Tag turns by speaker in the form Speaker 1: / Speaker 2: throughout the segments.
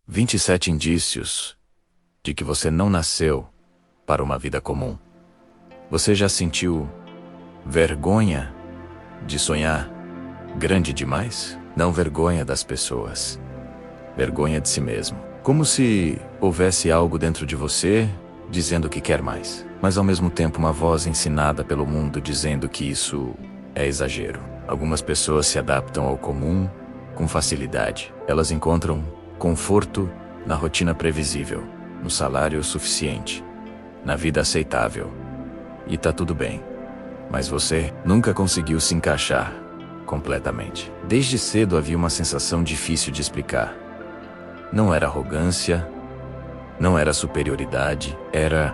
Speaker 1: 27 indícios de que você não nasceu para uma vida comum. Você já sentiu vergonha de sonhar grande demais? Não vergonha das pessoas, vergonha de si mesmo. Como se houvesse algo dentro de você dizendo que quer mais, mas ao mesmo tempo uma voz ensinada pelo mundo dizendo que isso é exagero. Algumas pessoas se adaptam ao comum com facilidade. Elas encontram conforto na rotina previsível, no salário suficiente, na vida aceitável. E tá tudo bem. Mas você nunca conseguiu se encaixar completamente. Desde cedo havia uma sensação difícil de explicar. Não era arrogância, não era superioridade, era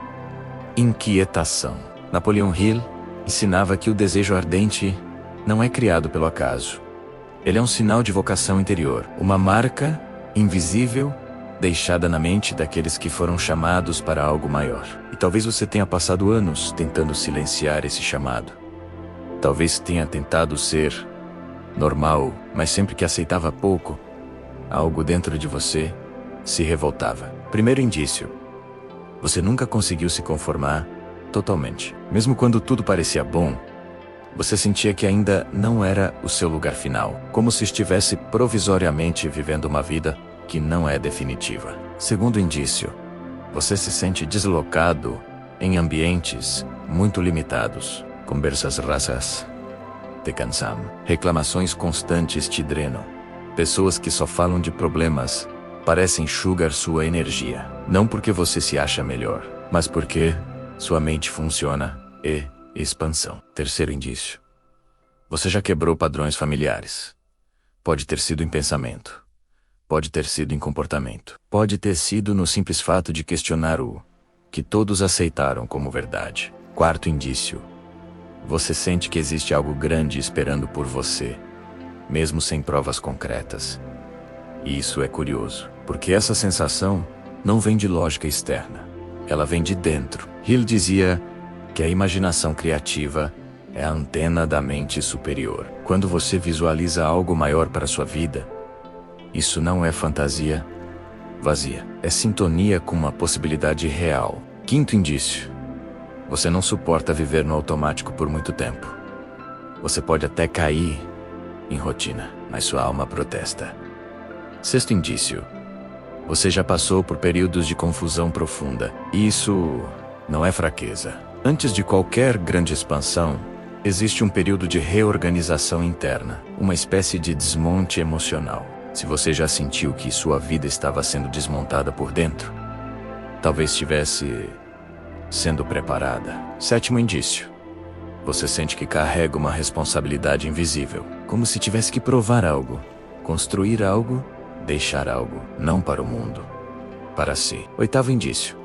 Speaker 1: inquietação. Napoleon Hill ensinava que o desejo ardente não é criado pelo acaso. Ele é um sinal de vocação interior, uma marca invisível deixada na mente daqueles que foram chamados para algo maior. E talvez você tenha passado anos tentando silenciar esse chamado. Talvez tenha tentado ser normal, mas sempre que aceitava pouco, algo dentro de você se revoltava. Primeiro indício: você nunca conseguiu se conformar totalmente. Mesmo quando tudo parecia bom, você sentia que ainda não era o seu lugar final, como se estivesse provisoriamente vivendo uma vida que não é definitiva. Segundo indício: você se sente deslocado em ambientes muito limitados. Conversas rasas te cansam. Reclamações constantes te drenam. Pessoas que só falam de problemas parecem sugar sua energia. Não porque você se acha melhor, mas porque sua mente funciona e expansão. Terceiro indício: você já quebrou padrões familiares. Pode ter sido em pensamento, pode ter sido em comportamento, pode ter sido no simples fato de questionar o que todos aceitaram como verdade. Quarto indício: você sente que existe algo grande esperando por você, mesmo sem provas concretas. E isso é curioso, porque essa sensação não vem de lógica externa, ela vem de dentro. Hill dizia que a imaginação criativa é a antena da mente superior. Quando você visualiza algo maior para sua vida, isso não é fantasia vazia, é sintonia com uma possibilidade real. Quinto indício: você não suporta viver no automático por muito tempo. Você pode até cair em rotina, mas sua alma protesta. Sexto indício: você já passou por períodos de confusão profunda. E isso não é fraqueza. Antes de qualquer grande expansão, existe um período de reorganização interna, uma espécie de desmonte emocional. Se você já sentiu que sua vida estava sendo desmontada por dentro, talvez estivesse sendo preparada. Sétimo indício: você sente que carrega uma responsabilidade invisível, como se tivesse que provar algo, construir algo, deixar algo, não para o mundo, para si. Oitavo indício: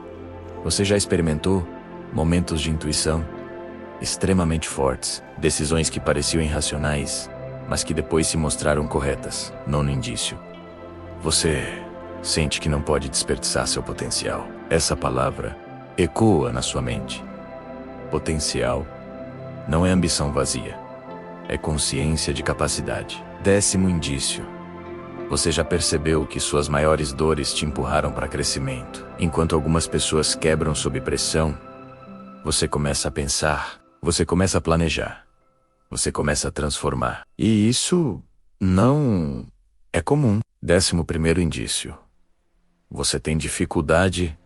Speaker 1: você já experimentou momentos de intuição extremamente fortes, decisões que pareciam irracionais, mas que depois se mostraram corretas. Nono indício: você sente que não pode desperdiçar seu potencial. Essa palavra ecoa na sua mente. Potencial não é ambição vazia, é consciência de capacidade. Décimo indício: você já percebeu que suas maiores dores te empurraram para crescimento. Enquanto algumas pessoas quebram sob pressão, você começa a pensar, você começa a planejar, você começa a transformar. E isso não é comum. 11º indício: você tem dificuldade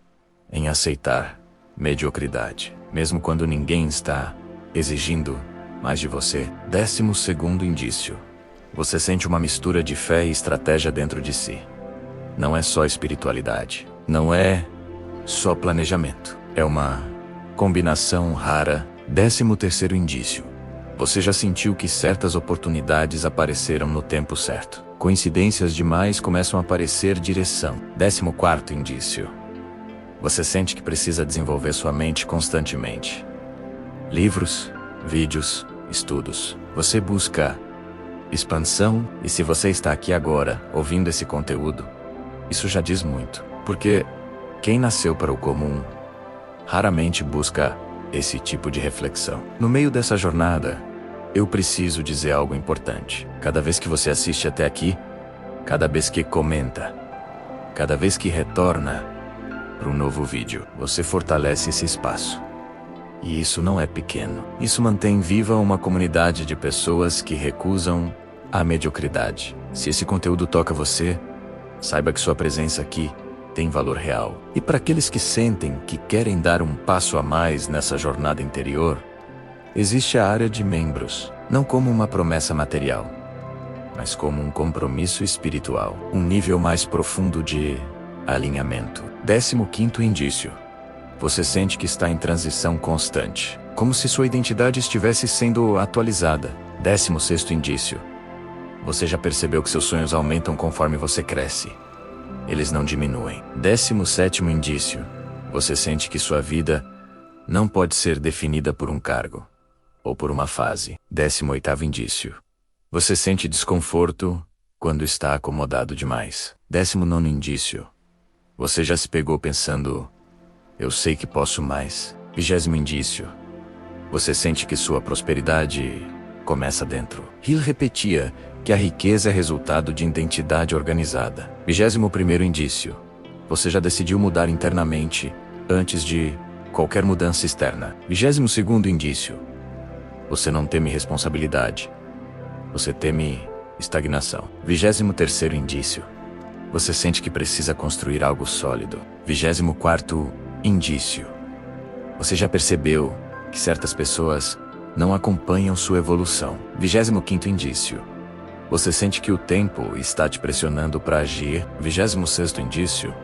Speaker 1: em aceitar mediocridade, mesmo quando ninguém está exigindo mais de você. 12º indício: você sente uma mistura de fé e estratégia dentro de si. Não é só espiritualidade, não é só planejamento, é uma combinação rara. 13º indício: você já sentiu que certas oportunidades apareceram no tempo certo. Coincidências demais começam a aparecer direção. 14º indício: você sente que precisa desenvolver sua mente constantemente. Livros, vídeos, estudos. Você busca expansão, e se você está aqui agora, ouvindo esse conteúdo, isso já diz muito. Porque quem nasceu para o comum raramente busca esse tipo de reflexão. No meio dessa jornada, eu preciso dizer algo importante. Cada vez que você assiste até aqui, cada vez que comenta, Cada vez que retorna para um novo vídeo, você fortalece esse espaço. E isso não é pequeno. Isso mantém viva uma comunidade de pessoas que recusam a mediocridade. Se esse conteúdo toca você, saiba que sua presença aqui tem valor real. E para aqueles que sentem que querem dar um passo a mais nessa jornada interior, existe a área de membros, não como uma promessa material, mas como um compromisso espiritual, um nível mais profundo de alinhamento. 15º indício. Você sente que está em transição constante, como se sua identidade estivesse sendo atualizada. 16º indício. Você já percebeu que seus sonhos aumentam conforme você cresce. Eles não diminuem. 17º indício. Você sente que sua vida não pode ser definida por um cargo ou por uma fase. 18º indício. Você sente desconforto quando está acomodado demais. 19º indício. Você já se pegou pensando: eu sei que posso mais. 20º indício. Você sente que sua prosperidade começa dentro. Hill repetia que a riqueza é resultado de identidade organizada. 21º indício. Você já decidiu mudar internamente antes de qualquer mudança externa. 22º indício. Você não teme responsabilidade. Você teme estagnação. 23º indício. Você sente que precisa construir algo sólido. 24º indício. Você já percebeu que certas pessoas não acompanham sua evolução. 25º indício. Você sente que o tempo está te pressionando para agir. 26º indício.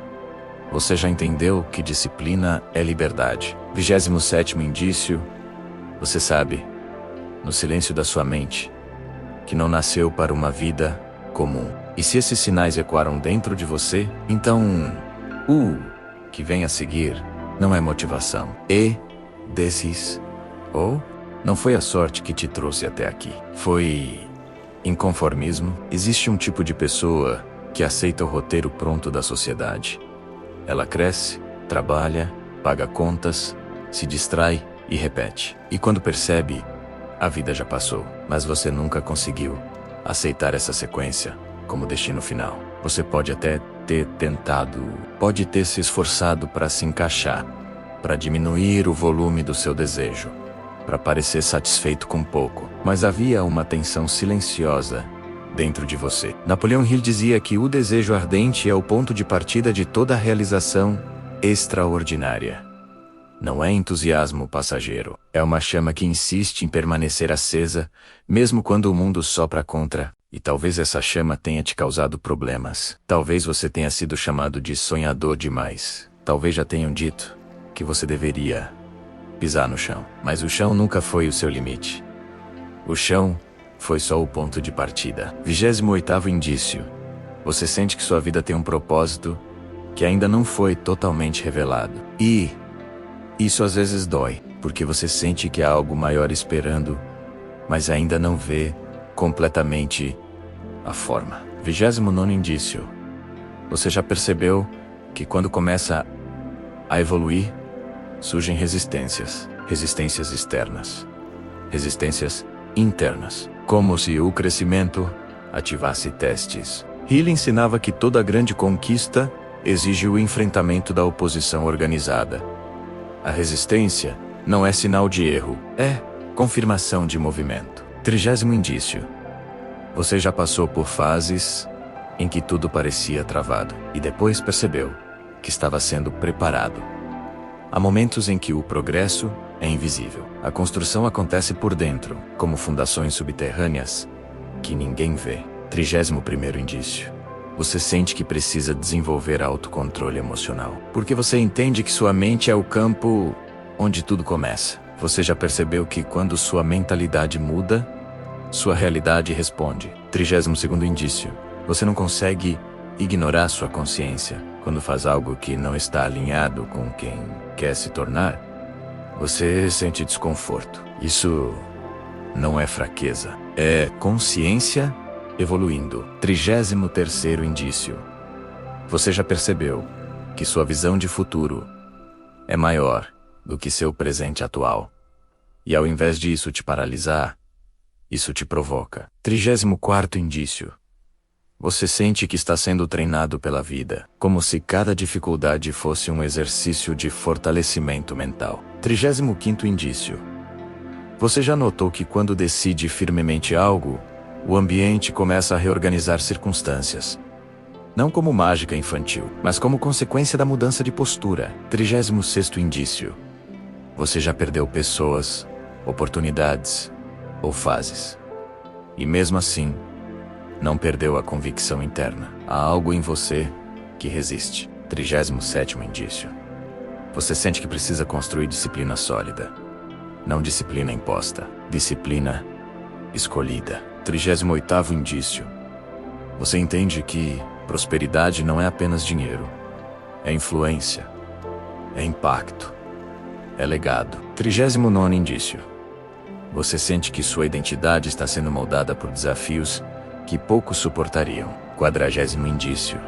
Speaker 1: Você já entendeu que disciplina é liberdade. 27º indício. Você sabe, no silêncio da sua mente, que não nasceu para uma vida comum. E se esses sinais ecoaram dentro de você, então o que vem a seguir não é motivação. Ou não foi a sorte que te trouxe até aqui. Foi inconformismo. Existe um tipo de pessoa que aceita o roteiro pronto da sociedade. Ela cresce, trabalha, paga contas, se distrai e repete. E quando percebe, a vida já passou. Mas você nunca conseguiu aceitar essa sequência como destino final. Você pode até ter tentado, pode ter se esforçado para se encaixar, para diminuir o volume do seu desejo, para parecer satisfeito com pouco. Mas havia uma tensão silenciosa dentro de você. Napoleão Hill dizia que o desejo ardente é o ponto de partida de toda realização extraordinária. Não é entusiasmo passageiro. É uma chama que insiste em permanecer acesa, mesmo quando o mundo sopra contra. E talvez essa chama tenha te causado problemas. Talvez você tenha sido chamado de sonhador demais. Talvez já tenham dito que você deveria pisar no chão. Mas o chão nunca foi o seu limite. O chão foi só o ponto de partida. 28º indício. Você sente que sua vida tem um propósito que ainda não foi totalmente revelado. E isso às vezes dói, porque você sente que há algo maior esperando, mas ainda não vê completamente a forma. 29º indício. Você já percebeu que quando começa a evoluir, surgem resistências. Resistências externas. Resistências internas. Como se o crescimento ativasse testes. Hill ensinava que toda grande conquista exige o enfrentamento da oposição organizada. A resistência não é sinal de erro, é confirmação de movimento. 30º indício. Você já passou por fases em que tudo parecia travado e depois percebeu que estava sendo preparado. Há momentos em que o progresso é invisível. A construção acontece por dentro, como fundações subterrâneas que ninguém vê. 31º indício. Você sente que precisa desenvolver autocontrole emocional, porque você entende que sua mente é o campo onde tudo começa. Você já percebeu que quando sua mentalidade muda, sua realidade responde. 32º indício. Você não consegue ignorar sua consciência quando faz algo que não está alinhado com quem quer se tornar. Você sente desconforto. Isso não é fraqueza, é consciência evoluindo. 33º indício. Você já percebeu que sua visão de futuro é maior do que seu presente atual. E ao invés disso te paralisar, isso te provoca. 34º indício. Você sente que está sendo treinado pela vida, como se cada dificuldade fosse um exercício de fortalecimento mental. 35º indício. Você já notou que quando decide firmemente algo, o ambiente começa a reorganizar circunstâncias. Não como mágica infantil, mas como consequência da mudança de postura. 36º indício. Você já perdeu pessoas, oportunidades ou fases. E mesmo assim, não perdeu a convicção interna. Há algo em você que resiste. 37º indício. Você sente que precisa construir disciplina sólida. Não disciplina imposta, disciplina escolhida. 38º indício. Você entende que prosperidade não é apenas dinheiro. É influência. É impacto. É legado. 39º indício. Você sente que sua identidade está sendo moldada por desafios que poucos suportariam. 40º indício.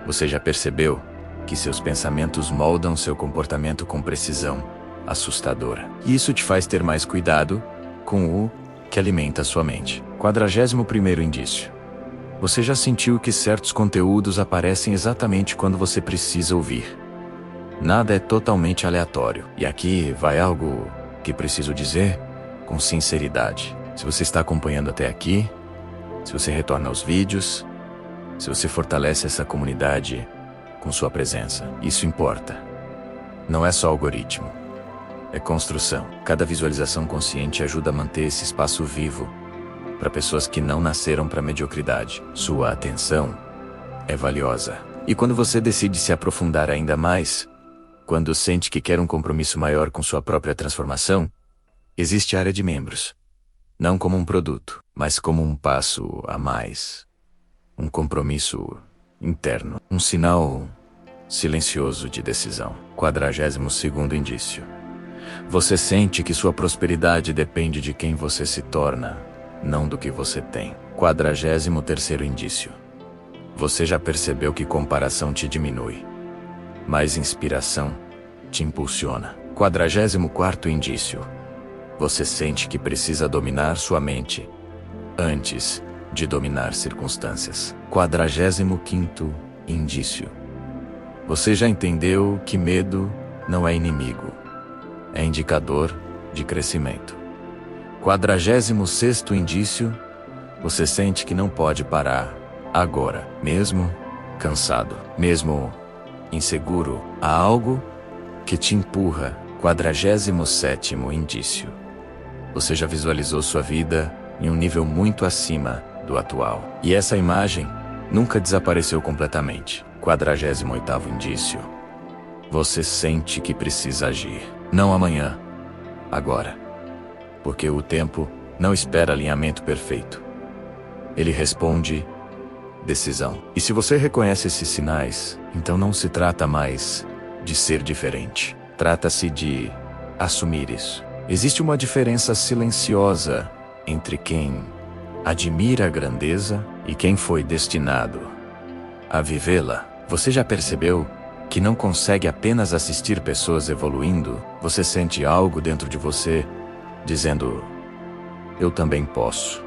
Speaker 1: Você já percebeu que seus pensamentos moldam seu comportamento com precisão assustadora. E isso te faz ter mais cuidado com o que alimenta sua mente. 41º indício. Você já sentiu que certos conteúdos aparecem exatamente quando você precisa ouvir. Nada é totalmente aleatório. E aqui vai algo que preciso dizer com sinceridade. Se você está acompanhando até aqui, se você retorna aos vídeos, se você fortalece essa comunidade com sua presença, isso importa. Não é só algoritmo. É construção. Cada visualização consciente ajuda a manter esse espaço vivo para pessoas que não nasceram para mediocridade. Sua atenção é valiosa. E quando você decide se aprofundar ainda mais, quando sente que quer um compromisso maior com sua própria transformação, existe área de membros. Não como um produto, mas como um passo a mais. Um compromisso interno. Um sinal silencioso de decisão. 42º indício. Você sente que sua prosperidade depende de quem você se torna, não do que você tem. 43º indício. Você já percebeu que comparação te diminui, mas inspiração te impulsiona. 44º indício. Você sente que precisa dominar sua mente antes de dominar circunstâncias. 45º indício. Você já entendeu que medo não é inimigo. É indicador de crescimento. 46º indício. Você sente que não pode parar agora, mesmo cansado, mesmo inseguro. Há algo que te empurra. 47º indício. Você já visualizou sua vida em um nível muito acima do atual. E essa imagem nunca desapareceu completamente. 48º indício. Você sente que precisa agir. Não amanhã, agora. Porque o tempo não espera alinhamento perfeito. Ele responde decisão. E se você reconhece esses sinais, então não se trata mais de ser diferente. Trata-se de assumir isso. Existe uma diferença silenciosa entre quem admira a grandeza e quem foi destinado a vivê-la. Você já percebeu que não consegue apenas assistir pessoas evoluindo? Você sente algo dentro de você dizendo: eu também posso.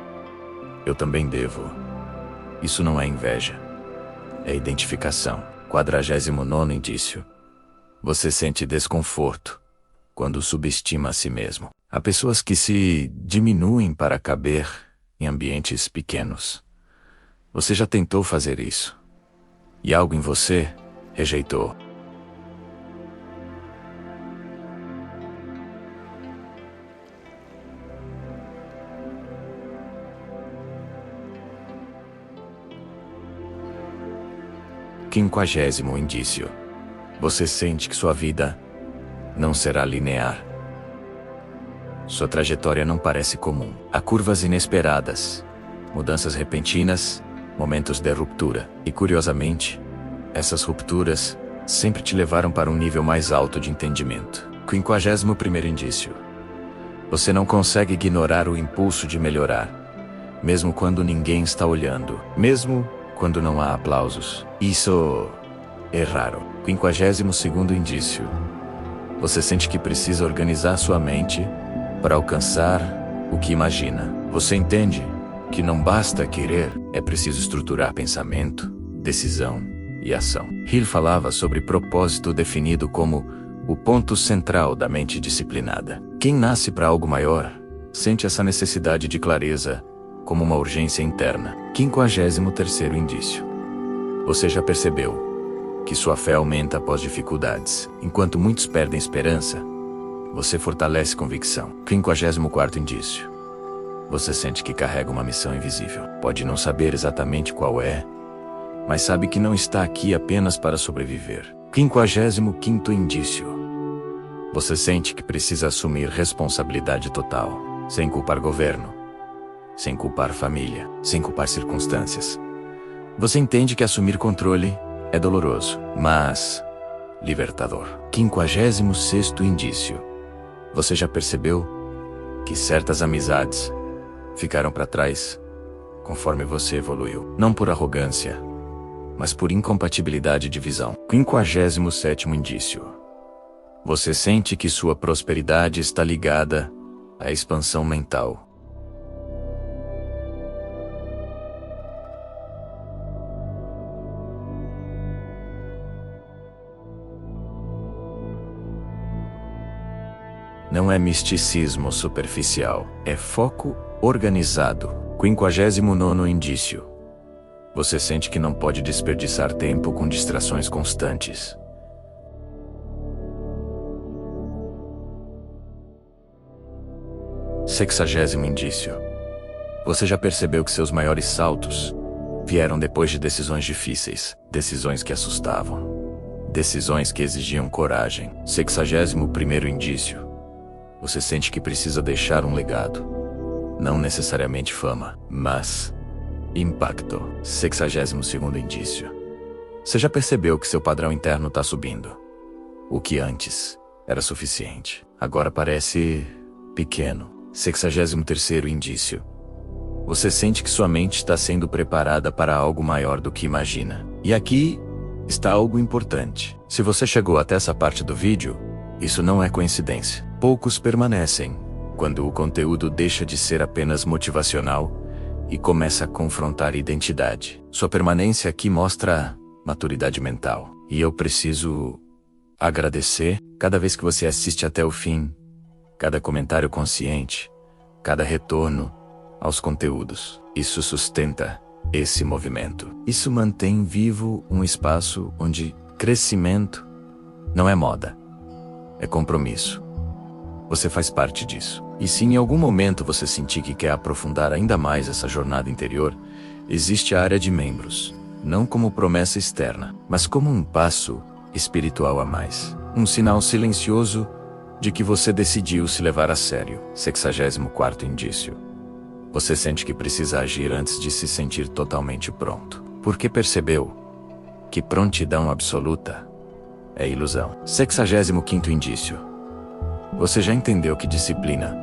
Speaker 1: Eu também devo. Isso não é inveja. É identificação. 49º indício. Você sente desconforto quando subestima a si mesmo. Há pessoas que se diminuem para caber em ambientes pequenos. Você já tentou fazer isso? E algo em você rejeitou. Quinquagésimo indício. Você sente que sua vida não será linear. Sua trajetória não parece comum. Há curvas inesperadas, mudanças repentinas, momentos de ruptura. E curiosamente, essas rupturas sempre te levaram para um nível mais alto de entendimento. 51º indício. Você não consegue ignorar o impulso de melhorar, mesmo quando ninguém está olhando, mesmo quando não há aplausos. Isso é raro. 52º indício. Você sente que precisa organizar sua mente para alcançar o que imagina. Você entende que não basta querer, é preciso estruturar pensamento, decisão e ação. Hill falava sobre propósito definido como o ponto central da mente disciplinada. Quem nasce para algo maior, sente essa necessidade de clareza como uma urgência interna. 53º indício. Você já percebeu que sua fé aumenta após dificuldades, enquanto muitos perdem esperança? Você fortalece convicção. 54º indício. Você sente que carrega uma missão invisível. Pode não saber exatamente qual é, mas sabe que não está aqui apenas para sobreviver. 55º indício. Você sente que precisa assumir responsabilidade total, sem culpar governo, sem culpar família, sem culpar circunstâncias. Você entende que assumir controle é doloroso, mas libertador. 56º indício. Você já percebeu que certas amizades ficaram para trás conforme você evoluiu? Não por arrogância, mas por incompatibilidade de visão. 57º indício. Você sente que sua prosperidade está ligada à expansão mental. Não é misticismo superficial, é foco organizado. 59º indício. Você sente que não pode desperdiçar tempo com distrações constantes. Sexagésimo indício. Você já percebeu que seus maiores saltos vieram depois de decisões difíceis, decisões que assustavam, decisões que exigiam coragem. 61º indício. Você sente que precisa deixar um legado. Não necessariamente fama, mas impacto. 62º indício. Você já percebeu que seu padrão interno está subindo? O que antes era suficiente, agora parece pequeno. 63º indício. Você sente que sua mente está sendo preparada para algo maior do que imagina. E aqui está algo importante. Se você chegou até essa parte do vídeo, isso não é coincidência. Poucos permanecem quando o conteúdo deixa de ser apenas motivacional e começa a confrontar identidade. Sua permanência aqui mostra maturidade mental. E eu preciso agradecer cada vez que você assiste até o fim, cada comentário consciente, cada retorno aos conteúdos. Isso sustenta esse movimento. Isso mantém vivo um espaço onde crescimento não é moda, é compromisso. Você faz parte disso. E se em algum momento você sentir que quer aprofundar ainda mais essa jornada interior, existe a área de membros, não como promessa externa, mas como um passo espiritual a mais. Um sinal silencioso de que você decidiu se levar a sério. 64º indício. Você sente que precisa agir antes de se sentir totalmente pronto, porque percebeu que prontidão absoluta é ilusão. 65º indício. Você já entendeu que disciplina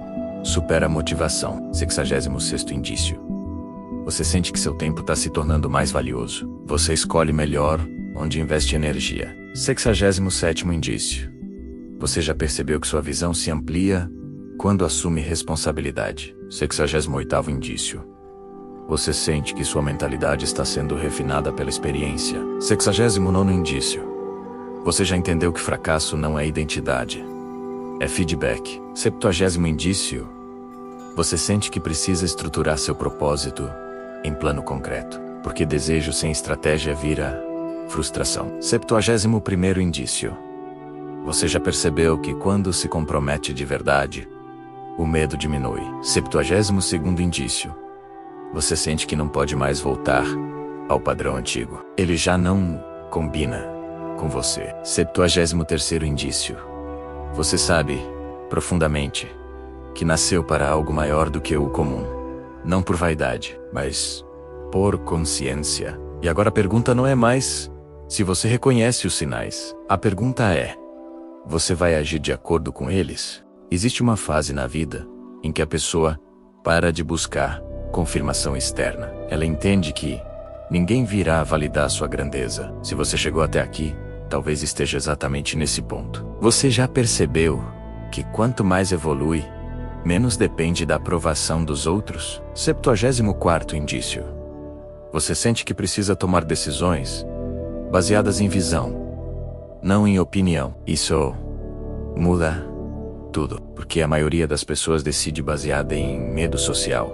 Speaker 1: supera a motivação. 66º indício. Você sente que seu tempo está se tornando mais valioso. Você escolhe melhor onde investe energia. 67º indício. Você já percebeu que sua visão se amplia quando assume responsabilidade. 68º indício. Você sente que sua mentalidade está sendo refinada pela experiência. 69º indício. Você já entendeu que fracasso não é identidade, é feedback. 70º indício. Você sente que precisa estruturar seu propósito em plano concreto, porque desejo sem estratégia vira frustração. 71º indício. Você já percebeu que quando se compromete de verdade, o medo diminui. 72º indício. Você sente que não pode mais voltar ao padrão antigo. Ele já não combina com você. 73º indício. Você sabe, profundamente, que nasceu para algo maior do que o comum. Não por vaidade, mas por consciência. E agora a pergunta não é mais se você reconhece os sinais. A pergunta é: você vai agir de acordo com eles? Existe uma fase na vida em que a pessoa para de buscar confirmação externa. Ela entende que ninguém virá validar sua grandeza. Se você chegou até aqui, talvez esteja exatamente nesse ponto. Você já percebeu que quanto mais evolui, menos depende da aprovação dos outros. 74º indício. Você sente que precisa tomar decisões baseadas em visão, não em opinião. Isso muda tudo, porque a maioria das pessoas decide baseada em medo social.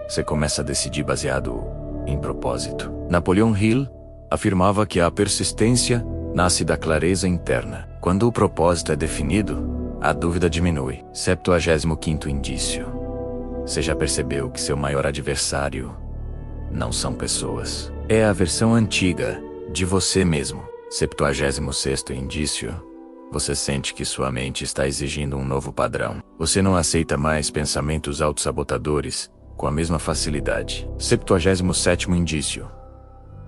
Speaker 1: Você começa a decidir baseado em propósito. Napoleon Hill afirmava que a persistência nasce da clareza interna. Quando o propósito é definido, a dúvida diminui. 75º indício. Você já percebeu que seu maior adversário não são pessoas. É a versão antiga de você mesmo. 76º indício. Você sente que sua mente está exigindo um novo padrão. Você não aceita mais pensamentos autossabotadores com a mesma facilidade. 77º indício.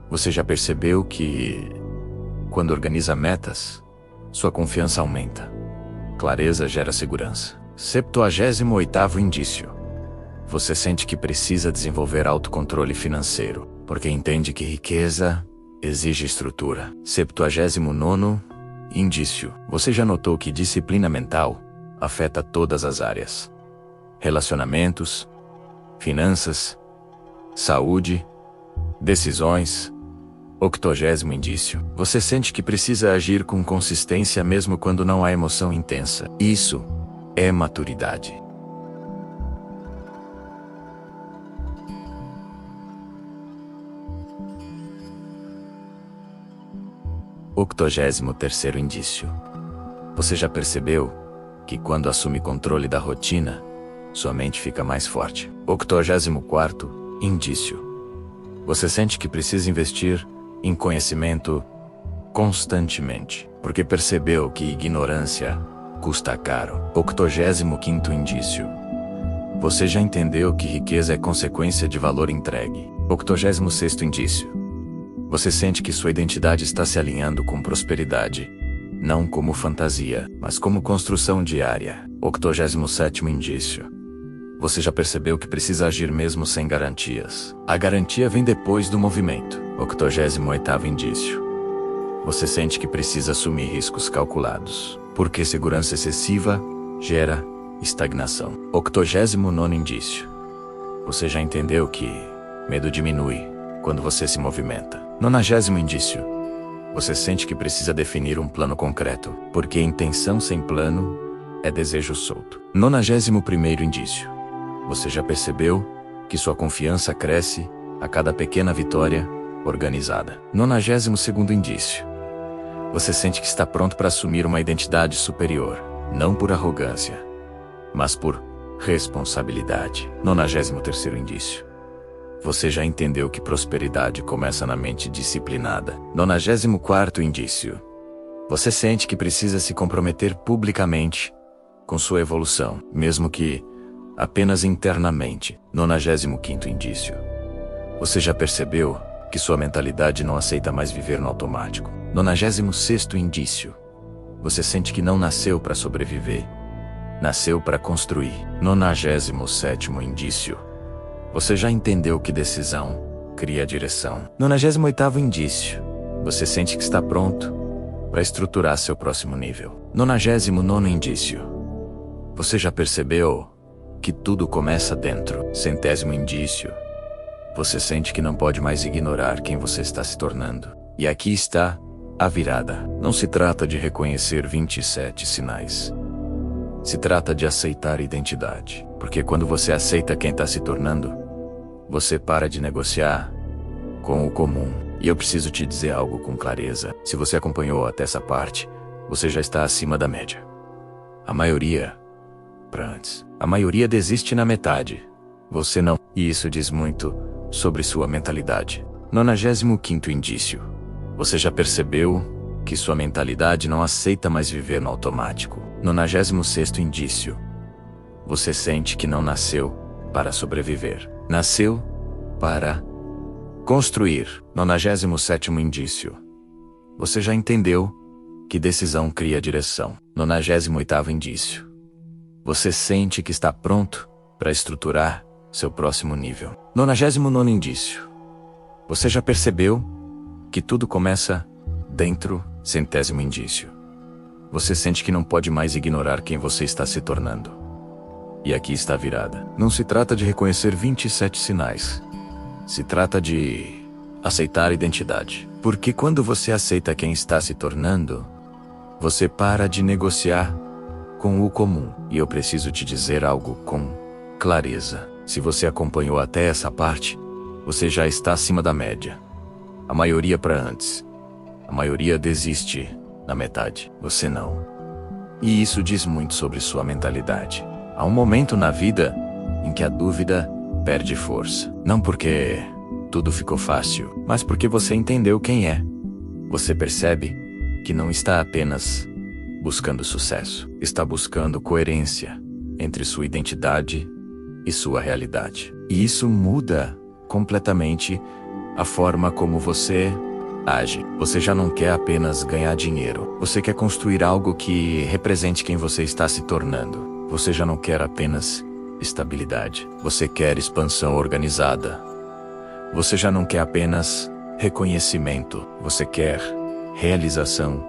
Speaker 1: Você já percebeu que, quando organiza metas, sua confiança aumenta. Clareza gera segurança. 78º indício. Você sente que precisa desenvolver autocontrole financeiro, porque entende que riqueza exige estrutura. 79º indício. Você já notou que disciplina mental afeta todas as áreas: relacionamentos, finanças, saúde, decisões. 80º indício. Você sente que precisa agir com consistência mesmo quando não há emoção intensa. Isso é maturidade. Octogésimo terceiro indício. Você já percebeu que quando assume controle da rotina, sua mente fica mais forte? 84º indício. Você sente que precisa investir em conhecimento constantemente, porque percebeu que ignorância custa caro. 85º indício. Você já entendeu que riqueza é consequência de valor entregue. 86º indício. Você sente que sua identidade está se alinhando com prosperidade, não como fantasia, mas como construção diária. 87º indício. Você já percebeu que precisa agir mesmo sem garantias. A garantia vem depois do movimento. 88º indício. Você sente que precisa assumir riscos calculados, porque segurança excessiva gera estagnação. 89º indício. Você já entendeu que medo diminui quando você se movimenta. 90º indício. Você sente que precisa definir um plano concreto, porque intenção sem plano é desejo solto. 91º indício. Você já percebeu que sua confiança cresce a cada pequena vitória organizada. 92º indício. Você sente que está pronto para assumir uma identidade superior, não por arrogância, mas por responsabilidade. 93º indício. Você já entendeu que prosperidade começa na mente disciplinada. 94º indício. Você sente que precisa se comprometer publicamente com sua evolução, mesmo que apenas internamente. 95º indício. Você já percebeu que sua mentalidade não aceita mais viver no automático. 96º indício. Você sente que não nasceu para sobreviver, nasceu para construir. 97º indício. Você já entendeu que decisão cria direção. 98º indício. Você sente que está pronto para estruturar seu próximo nível. 99º indício. Você já percebeu que tudo começa dentro. 100º indício. Você sente que não pode mais ignorar quem você está se tornando. E aqui está a virada. Não se trata de reconhecer 27 sinais. Se trata de aceitar a identidade. Porque quando você aceita quem está se tornando, você para de negociar com o comum. E eu preciso te dizer algo com clareza. Se você acompanhou até essa parte, você já está acima da média. A maioria, a maioria desiste na metade. Você não. E isso diz muito sobre sua mentalidade. 95º indício. Você já percebeu que sua mentalidade não aceita mais viver no automático. 96º indício. Você sente que não nasceu para sobreviver. Nasceu para construir. 97º indício. Você já entendeu que decisão cria direção. 98º indício. Você sente que está pronto para estruturar seu próximo nível. 99º indício. Você já percebeu que tudo começa dentro. 100º indício. Você sente que não pode mais ignorar quem você está se tornando. E aqui está a virada. Não se trata de reconhecer 27 sinais. Se trata de aceitar a identidade. Porque quando você aceita quem está se tornando, você para de negociar com o comum. E eu preciso te dizer algo com clareza. Se você acompanhou até essa parte, você já está acima da média. A maioria para antes. A maioria desiste na metade. Você não. E isso diz muito sobre sua mentalidade. Há um momento na vida em que a dúvida perde força. Não porque tudo ficou fácil, mas porque você entendeu quem é. Você percebe que não está apenas buscando sucesso. Está buscando coerência entre sua identidade e sua realidade. E isso muda completamente a forma como você age. Você já não quer apenas ganhar dinheiro. Você quer construir algo que represente quem você está se tornando. Você já não quer apenas estabilidade. Você quer expansão organizada. Você já não quer apenas reconhecimento. Você quer realização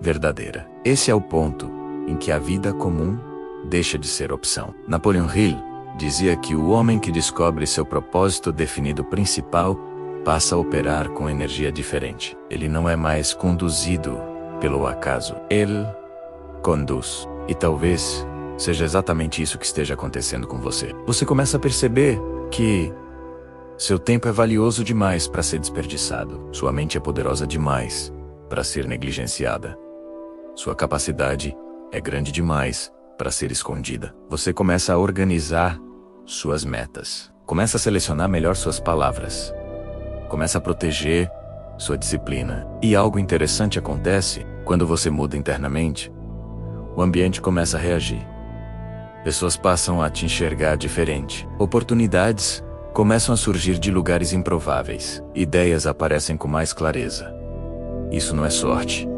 Speaker 1: verdadeira. Esse é o ponto em que a vida comum deixa de ser opção. Napoleon Hill dizia que o homem que descobre seu propósito definido principal passa a operar com energia diferente. Ele não é mais conduzido pelo acaso. Ele conduz. E talvez seja exatamente isso que esteja acontecendo com você. Você começa a perceber que seu tempo é valioso demais para ser desperdiçado. Sua mente é poderosa demais para ser negligenciada. Sua capacidade é grande demais para ser escondida. Você começa a organizar suas metas. Começa a selecionar melhor suas palavras. Começa a proteger sua disciplina. E algo interessante acontece quando você muda internamente. O ambiente começa a reagir. Pessoas passam a te enxergar diferente. Oportunidades começam a surgir de lugares improváveis. Ideias aparecem com mais clareza. Isso não é sorte.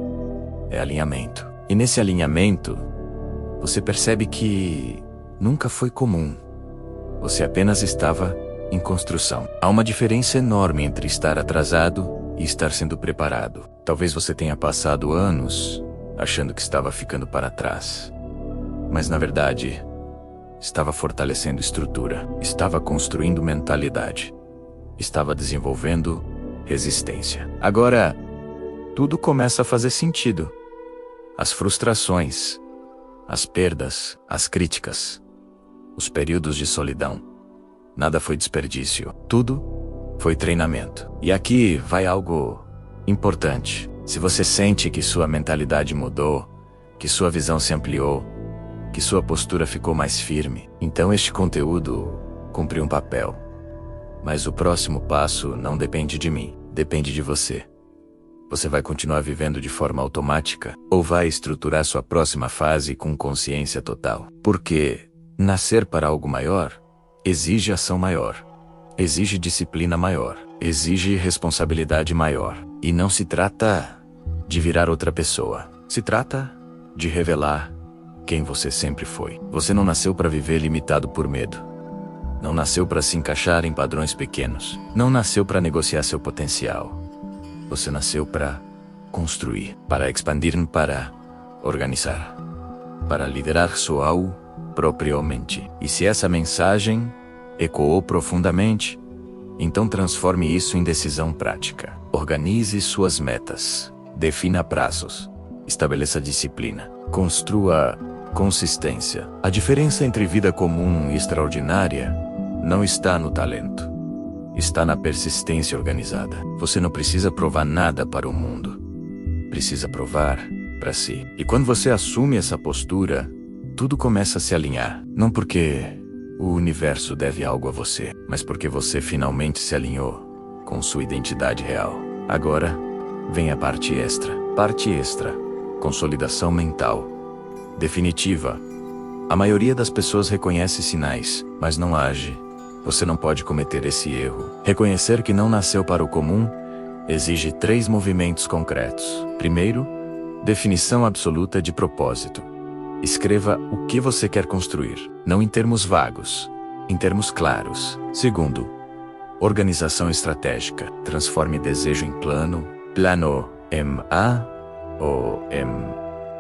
Speaker 1: É alinhamento. E nesse alinhamento, você percebe que nunca foi comum. Você apenas estava em construção. Há uma diferença enorme entre estar atrasado e estar sendo preparado. Talvez você tenha passado anos achando que estava ficando para trás. Mas na verdade, estava fortalecendo estrutura. Estava construindo mentalidade. Estava desenvolvendo resistência. Agora, tudo começa a fazer sentido. As frustrações, as perdas, as críticas, os períodos de solidão. Nada foi desperdício. Tudo foi treinamento. E aqui vai algo importante. Se você sente que sua mentalidade mudou, que sua visão se ampliou, que sua postura ficou mais firme, então este conteúdo cumpriu um papel. Mas o próximo passo não depende de mim, depende de você. Você vai continuar vivendo de forma automática ou vai estruturar sua próxima fase com consciência total? Porque nascer para algo maior exige ação maior, exige disciplina maior, exige responsabilidade maior. E não se trata de virar outra pessoa. Se trata de revelar quem você sempre foi. Você não nasceu para viver limitado por medo. Não nasceu para se encaixar em padrões pequenos. Não nasceu para negociar seu potencial. Você nasceu para construir, para expandir, para organizar, para liderar sua própria mente. E se essa mensagem ecoou profundamente, então transforme isso em decisão prática. Organize suas metas, defina prazos, estabeleça disciplina, construa consistência. A diferença entre vida comum e extraordinária não está no talento. Está na persistência organizada. Você não precisa provar nada para o mundo. Precisa provar para si. E quando você assume essa postura, tudo começa a se alinhar. Não porque o universo deve algo a você, mas porque você finalmente se alinhou com sua identidade real. Agora, vem a parte extra. Parte extra. Consolidação mental. Definitiva. A maioria das pessoas reconhece sinais, mas não age. Você não pode cometer esse erro. Reconhecer que não nasceu para o comum exige 3 movimentos concretos. Primeiro, definição absoluta de propósito. Escreva o que você quer construir, não em termos vagos, em termos claros. Segundo, organização estratégica. Transforme desejo em plano, plano em ou em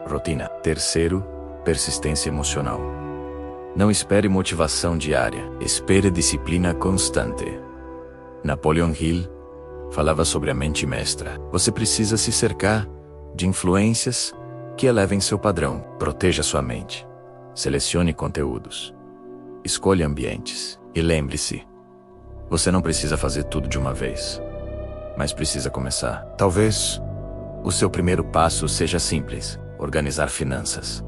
Speaker 1: rotina. Terceiro, persistência emocional. Não espere motivação diária, espere disciplina constante. Napoleon Hill falava sobre a mente mestra. Você precisa se cercar de influências que elevem seu padrão. Proteja sua mente. Selecione conteúdos. Escolha ambientes. E lembre-se, você não precisa fazer tudo de uma vez, mas precisa começar. Talvez o seu primeiro passo seja simples: organizar finanças.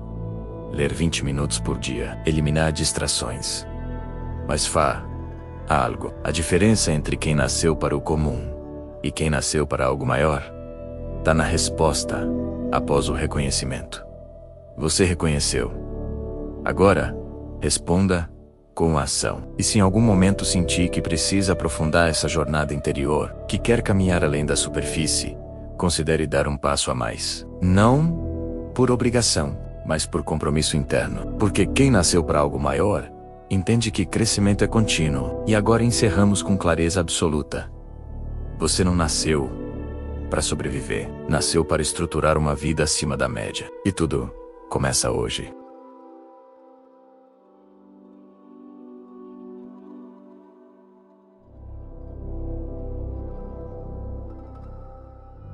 Speaker 1: Ler 20 minutos por dia. Eliminar distrações. Mas há algo. A diferença entre quem nasceu para o comum e quem nasceu para algo maior está na resposta após o reconhecimento. Você reconheceu. Agora, responda com ação. E se em algum momento sentir que precisa aprofundar essa jornada interior, que quer caminhar além da superfície, considere dar um passo a mais. Não por obrigação, mas por compromisso interno. Porque quem nasceu para algo maior entende que crescimento é contínuo. E agora encerramos com clareza absoluta. Você não nasceu para sobreviver. Nasceu para estruturar uma vida acima da média. E tudo começa hoje.